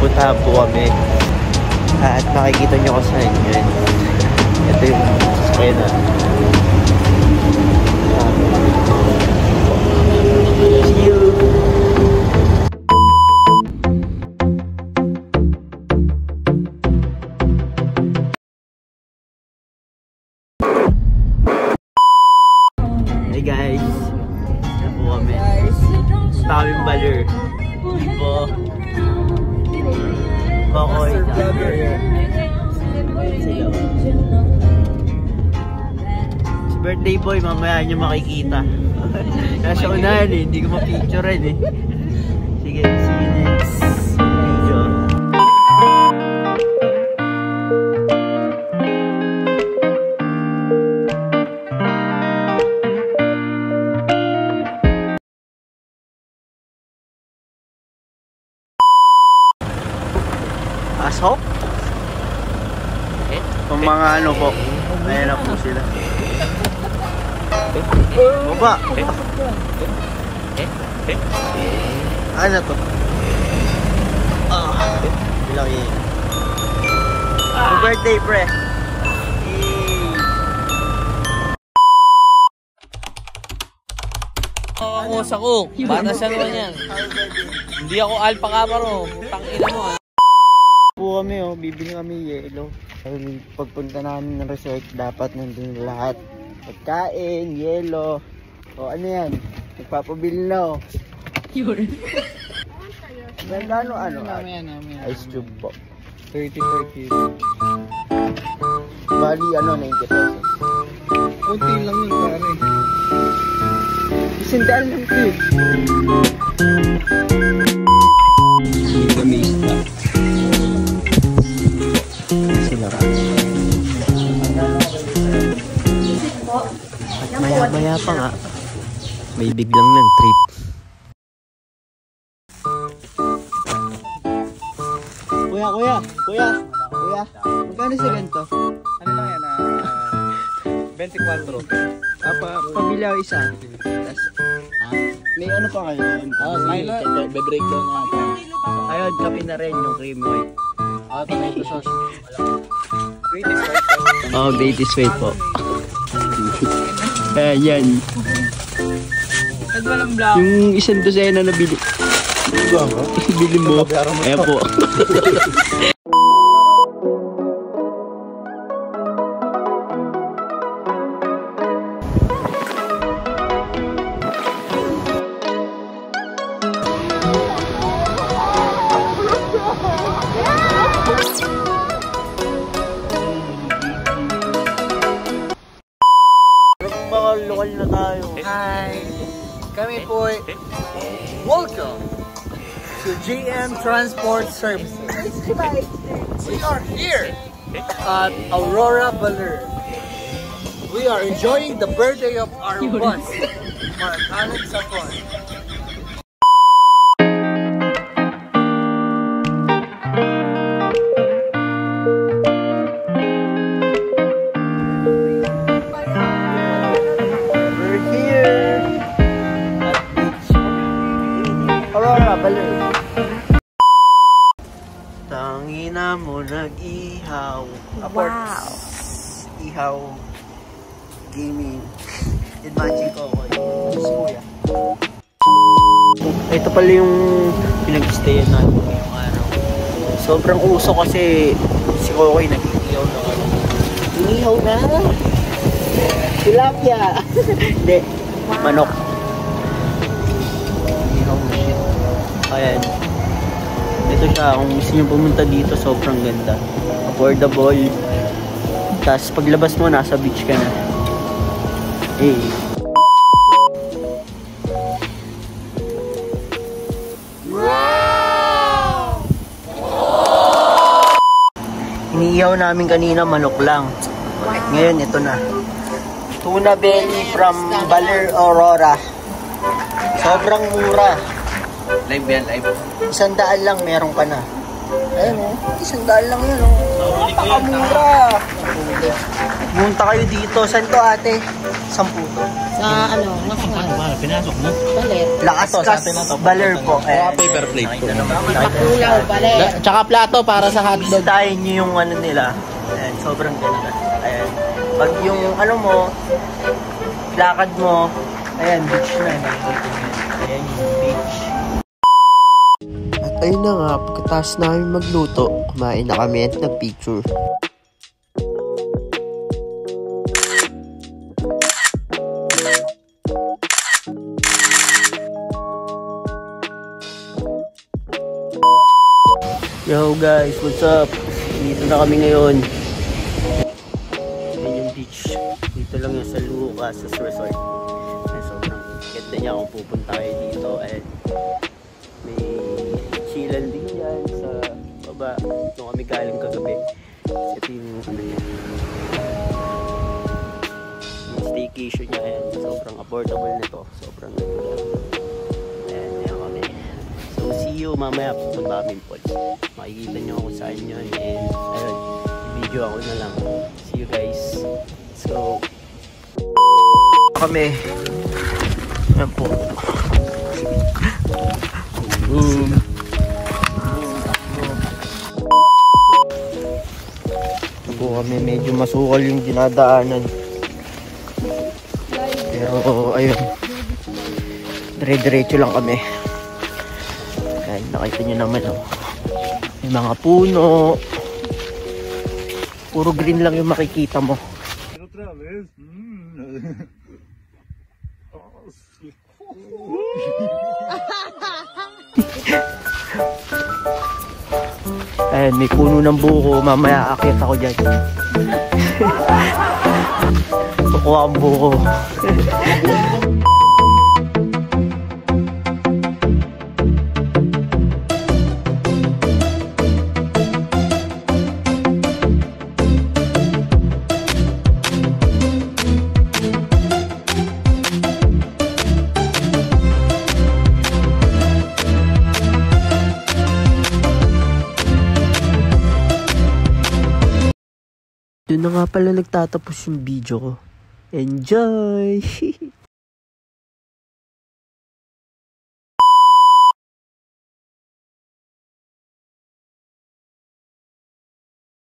pupuntahan po kami. At makikita nyo ko sa inyo yun. Ito yung sasakyan na. See you! Hey guys! Ito po kami. Taming Baler. Po. Bakoy. Si birthday boy, mamaya nyo makikita. Nasa unahan eh, hindi ko ma-picturean eh. Sige, see you next video. Asok? Kung mga ano po, ayan na po sila. Baba! Ano to? Bilang yun. Happy birthday, pre! Ako sa ko, bata siya naman yan. Hindi ako alpha kaparo, tangina mo ha. Po kami oh, bibili kami yelo. Pagpunta namin ng resort, dapat nandun lahat. Pagkain, yelo. O ano yan? Nagpapabili na oh. Yun. Ganda ano? Ice cube po. 30 per kilo. Bali ano, 90 pesos. Kunti lang yun pare. Isindaan lang ito eh. Gamista. Sila ka. At maya-maya pa nga, may biglang ng trip. Kuya. Magkano sa ganito? Ano lang yan 24. Pabili ako isa. May ano pa kayo? Be-breakdown natin. Ayun, kape na rin yung creamy white. Tomato sauce. Greatest weight po. Yan. Yung isang dosena na bili. Bili mo. Ayan po. Lokal na tayo. Hi! Kami po welcome to GM Transport Services. We are here at Aurora Baler. We are enjoying the birthday of our bus, Mark Sapon. Tangina mo nag-ihaw. Wow. Ihaw gaming. Imagine ko ako. Kuya. Ito pala yung pinag-stayan natin ngayong araw. Sobrang uso kasi si Kokoy nag-ihaw na ano. Inihaw na. Tilapia. Hindi. Manok. Inihaw na siya. Ayan. Ito siya, kung gusto nyo pumunta dito, sobrang ganda. Affordable. Tapos paglabas mo, nasa beach ka na. Hey. Wow! Iniihaw namin kanina, manok lang. Ngayon, ito na. Tuna belly from Baler, Aurora. Sobrang mura. Live yan, live. 100 lang, meron ka na. Ayan o, $100 lang yun o. Napakamura. Pumunta kayo dito. Saan to ate? 10 to. Sa ano, nakangal. Pinasok mo? Baler. Lakas-kas Baler po. Paper plate po. Pakulaw, baler. Tsaka plato para sa hotdog. Bistahin nyo yung ano nila. Ayan, sobrang ganda. Ayan. Pag yung ano mo, lakad mo, ayan, beach na. Ayan yung beach. At ayun na nga, pagkatapos namin magluto, kumain na kami at nag-picture. Yo guys, what's up? Dito na kami ngayon. Ayan yung beach. Dito lang yung sa Lucas Resort. Sobrang ganda niya kung pupunta kayo dito. And may chillan din yan sa baba. Doon kami galing kagabi. Ito yung ano niya. Yung staycation niya. Ayan, sobrang affordable nito. Sobrang ganda. Ayan kami. So see you mamaya pupunta kami po. Makikita nyo kung saan yun. And ayun, video ako na lang. See you guys. Let's go. Kami. Ayan po. Po kami, medyo masukal yung dinadaanan. Pero ayun, dire-diretso lang kami. Ayan, nakita nyo naman oh. May mga puno. Puro green lang yung makikita mo. Ayan, may puno ng buko. Mamaya aakyat ako dyan. Kukuha ang buko. Doon na nga pala nagtatapos yung video ko. Enjoy!